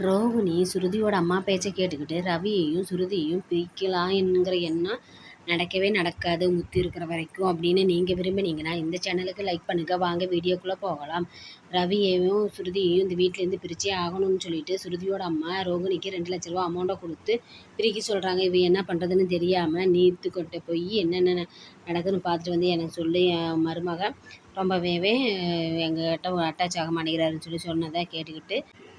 ரோகிணி சுருதியோட அம்மா பேச்சை கேட்டுக்கிட்டு ரவியையும் சுருதியையும் பிரிக்கலாம்ங்கிற எண்ணம் நடக்கவே நடக்காது முத்து இருக்கிற வரைக்கும் அப்படின்னு நீங்கள் விரும்பினீங்கன்னா இந்த சேனலுக்கு லைக் பண்ணுங்கள். வாங்க வீடியோக்குள்ளே போகலாம். ரவியையும் சுருதியையும் இந்த வீட்டிலேருந்து பிரிச்சே ஆகணும்னு சொல்லிட்டு சுருதியோட அம்மா ரோகிணிக்கு 2 லட்ச ரூபா அமௌண்ட்டை கொடுத்து பிரிக்க சொல்கிறாங்க. இவ என்ன பண்ணுறதுன்னு தெரியாமல் நீத்துக்கிட்ட போய் என்னென்ன நடக்குதுன்னு பார்த்துட்டு வந்து எனக்கு சொல்லி என் மருமக ரொம்பவே எங்ககிட்ட அட்டாச் ஆக மாட்டேங்கிறாருன்னு சொல்லி சொன்னதை கேட்டுக்கிட்டு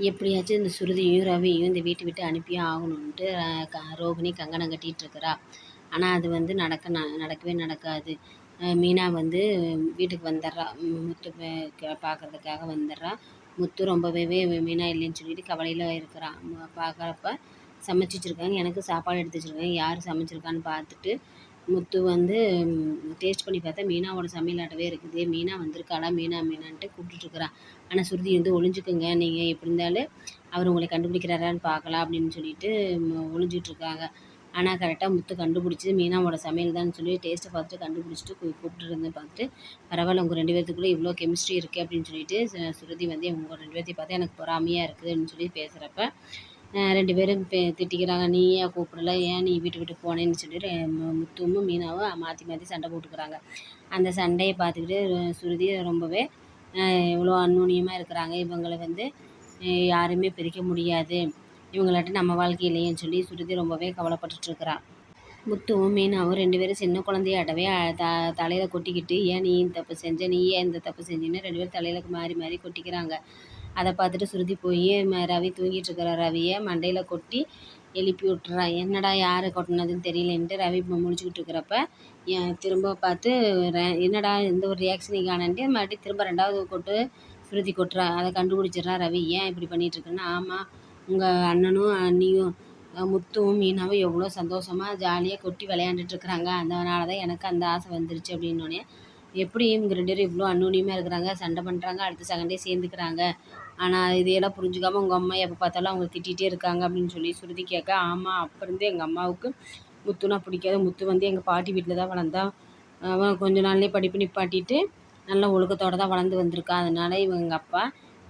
எப்படியாச்சும் இந்த சுருதியையும் ரவியையும் இந்த வீட்டை விட்டு அனுப்பியே ஆகணுன்ட்டு ரோகிணி கங்கணம் கட்டிகிட்டு இருக்கிறா. ஆனால் அது வந்து நடக்கவே நடக்காது. மீனா வந்து வீட்டுக்கு வந்துடுறா. முத்து பார்க்குறதுக்காக வந்துடுறா. முத்து ரொம்பவே மீனா இல்லைன்னு சொல்லிட்டு கவலையில் இருக்கிறான். பார்க்குறப்ப சமைச்சி வச்சுருக்காங்க. எனக்கு சாப்பாடு எடுத்து வச்சுருக்காங்க. யார் சமைச்சிருக்கான்னு பார்த்துட்டு முத்து வந்து டேஸ்ட் பண்ணி பார்த்தா மீனாவோட சமையலாட்டவே இருக்குது. மீனா வந்திருக்காளா மீனான்ட்டு கூப்பிட்டுருக்குறான். ஆனால் சுருதி வந்து ஒளிஞ்சுக்குங்க, நீங்கள் எப்படி இருந்தாலும் அவர் உங்களை கண்டுபிடிக்கிறாரான்னு பார்க்கலாம் அப்படின்னு சொல்லிட்டு ஒளிஞ்சிட்ருக்காங்க. ஆனால் கரெக்டாக முத்து கண்டுபிடிச்சி மீனாவோட சமையல் தான் சொல்லி டேஸ்ட்டை பார்த்துட்டு கண்டுபிடிச்சிட்டு கூப்பிட்டுருந்து பார்த்துட்டு பரவாயில்ல உங்கள் 2 பேர்த்துக்குள்ளே இவ்வளோ கெமிஸ்ட்ரி இருக்குது அப்படின்னு சொல்லிட்டு சுருதி வந்து உங்கள் 2 பேர்த்தையும் பார்த்தா எனக்கு பொறாமையாக இருக்குதுன்னு சொல்லி பேசுகிறப்ப 2 பேரும் திட்டிக்கிறாங்க. நீ ஏன் கூப்பிடல, ஏன் நீ விட்டு போனேன்னு சொல்லிட்டு முத்துவும் மீனாவும் மாற்றி சண்டை போட்டுக்கிறாங்க. அந்த சண்டையை பார்த்துக்கிட்டு சுருதி ரொம்பவே இவ்வளோ அந்நுண்ணியமாக இருக்கிறாங்க. இவங்களை வந்து யாருமே பிரிக்க முடியாது, இவங்களாட்ட நம்ம வாழ்க்கையிலேன்னு சொல்லி சுருதி ரொம்பவே கவலைப்பட்டுட்ருக்குறான். முத்துவும் மீனாவும் 2 பேரும் சின்ன குழந்தையாட்டவே தலையில் கொட்டிக்கிட்டு ஏன் நீ இந்த தப்பு செஞ்ச, நீ ஏன் இந்த தப்பு செஞ்சின்னு 2 பேரும் தலையில் மாறி கொட்டிக்கிறாங்க. அதை பார்த்துட்டு சுருதி போய் ரவி தூங்கிட்டு இருக்கிற ரவியை மண்டையில் கொட்டி எழுப்பி விட்டுறா. என்னடா யார் கொட்டினதுன்னு தெரியலன்ட்டு ரவி முடிச்சுக்கிட்டு இருக்கிறப்ப திரும்ப பார்த்து என்னடா எந்த ஒரு ரியாக்ஷனையும் காணன்ட்டு மறுபடியும் திரும்ப 2வது கொட்டு சுருதி கொட்டுறா. அதை கண்டுபிடிச்சிட்றா ரவி. ஏன் இப்படி பண்ணிகிட்ருக்குன்னு, ஆமாம் உங்கள் அண்ணனும் அண்ணியும் முத்துவும் மீனாவும் எவ்வளோ சந்தோஷமாக ஜாலியாக கொட்டி விளையாண்டுட்ருக்குறாங்க, அதனால தான் எனக்கு அந்த ஆசை வந்துருச்சு அப்படின்னோடனே எப்படி இவங்க 2 பேரும் இவ்வளோ அந்நுண்ணியமாக இருக்கிறாங்க, சண்டை பண்ணுறாங்க, அடுத்த செகண்டே சேர்ந்துக்கிறாங்க. ஆனால் இதையெல்லாம் புரிஞ்சுக்காமல் உங்கள் அம்மா எப்போ பார்த்தாலும் அவங்க திட்டிகிட்டே இருக்காங்க அப்படின்னு சொல்லி சுருதி கேட்க, ஆமாம் அப்போ இருந்து எங்கள் அம்மாவுக்கு முத்துனா பிடிக்காது. முத்து வந்து எங்கள் பாட்டி வீட்டில் தான் வளர்ந்தான். அவன் கொஞ்ச நாள்லேயே படிப்பு நிப்பாட்டிட்டு நல்ல ஒழுக்கத்தோடு தான் வளர்ந்து வந்திருக்கான். அதனால்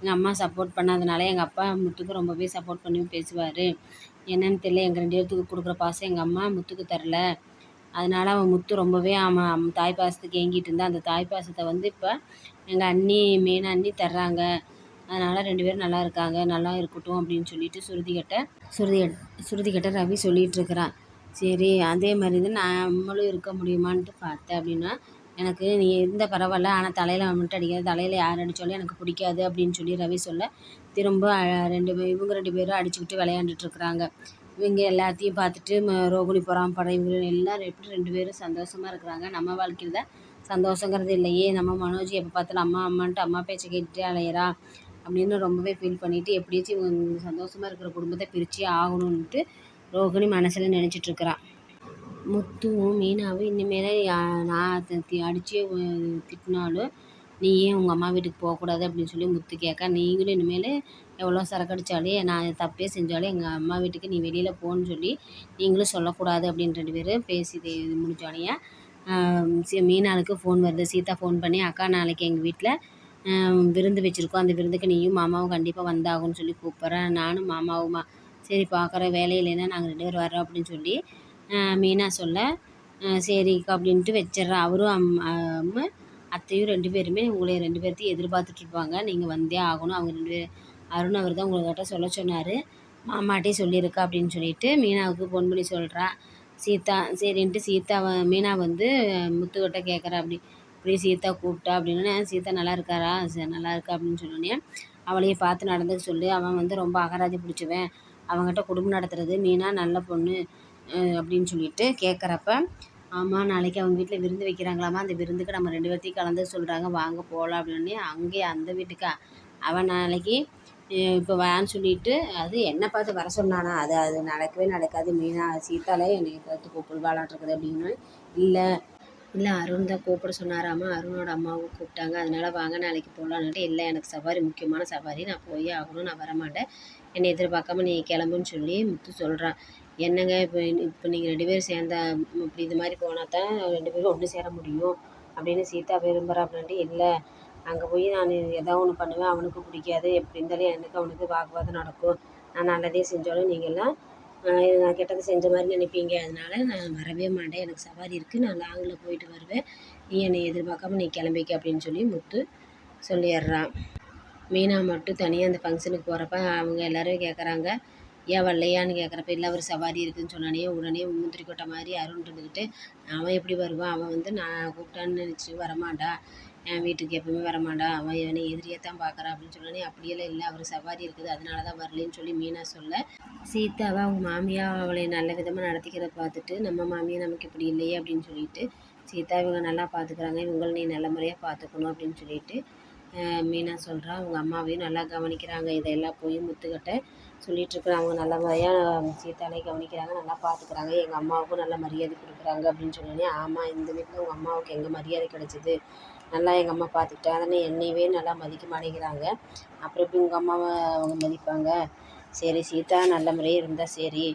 எங்கள் அம்மா சப்போர்ட் பண்ணாதனால எங்கள் அப்பா முத்துக்கு ரொம்பவே சப்போர்ட் பண்ணி பேசுவார். என்னன்னு தெரியல, எங்கள் 2 பேர்த்துக்கு கொடுக்குற பாசம் எங்கள் அம்மா முத்துக்கு தரல. அதனால் அவன் முத்து ரொம்பவே அவன் தாய் பாசத்துக்கு ஏங்கிட்டு இருந்தான். அந்த தாய் பாசத்தை வந்து இப்போ எங்கள் அண்ணி மீனா அண்ணி தர்றாங்க. அதனால் 2 பேரும் நல்லா இருக்காங்க, நல்லா இருக்கட்டும் அப்படின்னு சொல்லிட்டு சுருதி கிட்ட ரவி சொல்லிகிட்ருக்கிறான். சரி அதே மாதிரி தான் நம்மளும் இருக்க முடியுமான்ட்டு பார்த்தேன் அப்படின்னா, எனக்கு நீ இருந்த பரவாயில்ல, ஆனால் தலையில் மட்டும் அடிக்காது, தலையில் யார் அடித்தாலும் எனக்கு பிடிக்காது அப்படின்னு சொல்லி ரவி சொல்ல திரும்ப இவங்க 2 பேரும் அடிச்சுக்கிட்டு விளையாண்டுட்ருக்குறாங்க. இவங்க எல்லாத்தையும் பார்த்துட்டு ரோகிணி பொறாமப்பட இவங்க எல்லோரும் எப்படி 2 பேரும் சந்தோஷமாக இருக்கிறாங்க. நம்ம வாழ்க்கையில் தான் சந்தோஷங்கிறது இல்லையே, நம்ம மனோஜ் எப்போ பார்த்தாலும் அம்மான்ட்டு அம்மா பேச்சை கேட்டுகிட்டே அலையிறா அப்படின்னு ரொம்பவே ஃபீல் பண்ணிவிட்டு எப்படியாச்சும் இவங்க சந்தோஷமாக இருக்கிற குடும்பத்தை பிரிச்சே ஆகணுன்ட்டு ரோகிணி மனசில் நினச்சிட்ருக்குறான். முத்துவும் மீனாவும் இனிமேல் நான் அடித்தே திட்டினாலும் நீ ஏன் உங்கள் அம்மா வீட்டுக்கு போகக்கூடாது அப்படின்னு சொல்லி முத்து கேட்க, நீங்களும் இனிமேல் எவ்வளோ சரக்கு அடித்தாலும் நான் தப்பே செஞ்சாலும் எங்கள் அம்மா வீட்டுக்கு நீ வெளியில் போன்னு சொல்லி நீங்களும் சொல்லக்கூடாது அப்படின்னு 2 பேரும் பேசி முடிஞ்சோடனே மீனாளுக்கு ஃபோன் வருது. சீதா ஃபோன் பண்ணி, அக்கா நாளைக்கு எங்கள் வீட்டில் விருந்து வச்சுருக்கோம், அந்த விருந்துக்கு நீயும் மாமாவும் கண்டிப்பாக வந்தாகும்னு சொல்லி கூப்பிட்றேன். நானும் மாமாவுமா சரி பார்க்குற வேலை இல்லைன்னா நாங்கள் 2 பேரும் வர்றோம் அப்படின்னு சொல்லி மீனா சொல்ல சரிக்கா அப்படின்ட்டு வச்சிட்றேன். அவரும் அத்தையும் 2 பேருமே உங்களை 2 பேர்த்தையும் எதிர்பார்த்துட்ருப்பாங்க, நீங்கள் வந்தே ஆகணும். அவங்க 2 பேர் அருண் அவர் தான் உங்கள்கிட்ட சொல்ல சொன்னார், மாமாட்டே சொல்லியிருக்கா அப்படின்னு சொல்லிட்டு மீனாவுக்கு ஃபோன் பண்ணி சொல்கிறா சீதா. சரின்ட்டு மீனா வந்து முத்துக்கிட்ட கேட்குறா, இப்படி சீதா கூப்பிட்டா அப்படின்னு. சீதா நல்லா இருக்காரா, நல்லா இருக்கா அப்படின்னு சொன்னோன்னே அவளையே பார்த்து நடந்துக்க சொல்லு, அவன் வந்து ரொம்ப அகராதி பிடிச்சவன், அவங்ககிட்ட குடும்பம் நடத்துறது, மீனா நல்ல பொண்ணு அப்படின்னு சொல்லிட்டு கேட்குறப்ப, ஆமாம் நாளைக்கு அவங்க வீட்டில் விருந்து வைக்கிறாங்களாமா, அந்த விருந்துக்கு நம்ம 2 பேர்த்தையும் கலந்து சொல்கிறாங்க, வாங்க போகலாம் அப்படின்னு. அங்கேயே அந்த வீட்டுக்கா அவன் நாளைக்கு இப்போ வான்னு சொல்லிட்டு அது என்னை பார்த்து வர சொன்னானா, அது நடக்கவே நடக்காது. மீனா சீதாலே என்னை பார்த்து கூப்பிடுவாளாட்ருக்குது அப்படின்னு. இல்லை அருண் தான் கூப்பிட சொன்னாராமா, அருணோட அம்மாவும் கூப்பிட்டாங்க, அதனால் வாங்க நாளைக்கு போகலான்ட்டு. இல்லை எனக்கு சவாரி, முக்கியமான சவாரி, நான் போயே ஆகணும், நான் வரமாட்டேன், என்னை எதிர்பார்க்காம நீ கிளம்புன்னு சொல்லி முத்து சொல்கிறான். என்னங்க இப்போ நீங்கள் 2 பேரும் சேர்ந்தா இப்படி இது மாதிரி போனால் தான் 2 பேரும் ஒன்று சேர முடியும் அப்படின்னு சீதா விரும்புகிறா அப்படின்ட்டு. இல்லை அங்கே போய் நான் ஏதோ ஒன்று பண்ணுவேன், அவனுக்கு பிடிக்காது, எப்படி இருந்தாலும் எனக்கு அவனுக்கு வாக்குவாதம் நடக்கும், நான் நல்லதே செஞ்சாலும் நீங்கள்லாம் நான் கெட்டதை செஞ்ச மாதிரி நினைப்பீங்க. அதனால் நான் வரவே மாட்டேன். எனக்கு சவாரி இருக்குது. நான் லாங்கில் போயிட்டு வருவேன். நீ என்னை எதிர்பார்க்காம நீ கிளம்பிக்க அப்படின்னு சொல்லி முத்து சொல்லிடுறான். மீனா மட்டும் தனியாக அந்த ஃபங்க்ஷனுக்கு போகிறப்ப அவங்க எல்லோரும் கேட்குறாங்க, ஏன் வரலையான்னு கேட்குறப்ப, இல்லை அவர் சவாரி இருக்குதுன்னு சொன்னானே. உடனே முந்திரி கொட்டை மாதிரி அருண் இருந்துக்கிட்டு, அவன் எப்படி வருவான், அவன் வந்து நான் கூப்பிட்டான்னு நினச்சி வரமாட்டான், என் வீட்டுக்கு எப்பவுமே வரமாட்டான், அவன் என்னை எதிரியாக தான் பார்க்குறான் அப்படின்னு சொன்னானே. அப்படியெல்லாம் இல்லை, அவர் சவாரி இருக்குது அதனால தான் வரலேன்னு சொல்லி மீனா சொல்ல, சீதாவை அவங்க மாமியாக அவளை நல்ல விதமாக நடத்திக்கிறத பார்த்துட்டு, நம்ம மாமியை நமக்கு இப்படி இல்லையே அப்படின்னு சொல்லிட்டு, சீதா இவங்க நல்லா பார்த்துக்குறாங்க, இவங்களை நீ நல்ல முறையாக பார்த்துக்கணும் அப்படின்னு சொல்லிட்டு மீனா சொல்கிறா. அவங்க அம்மாவையும் நல்லா கவனிக்கிறாங்க. இதெல்லாம் போய் முத்துக்கிட்ட சொல்லிகிட்ருக்குறாங்க. அவங்க நல்ல முறையாக சீதாவை கவனிக்கிறாங்க, நல்லா பார்த்துக்குறாங்க, எங்கள் அம்மாவுக்கும் நல்ல மரியாதை கொடுக்குறாங்க அப்படின்னு சொன்னோடனே, ஆமாம் இந்த வீட்டில் உங்கள் அம்மாவுக்கு எங்கே மரியாதை கிடச்சிது, நல்லா எங்கள் அம்மா பார்த்துக்கிட்டா, அதனால் என்னையவே நல்லா மதிக்க மாட்டேங்கிறாங்க, அப்புறம் எப்படி உங்கள் அம்மாவை அவங்க மதிப்பாங்க, சரி சீதா நல்ல முறையாக இருந்தால் சரி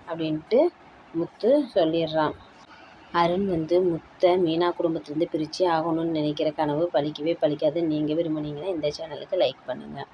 அப்படின்ட்டு முத்து சொல்லிடுறான். அருண் வந்து முத்தை மீனா குடும்பத்துலேருந்து பிரித்து ஆகணும்னு நினைக்கிற கனவு பலிக்கவே பலிக்காது. நீங்கள் விரும்புனீங்கன்னா இந்த சேனலுக்கு லைக் பண்ணுங்கள்.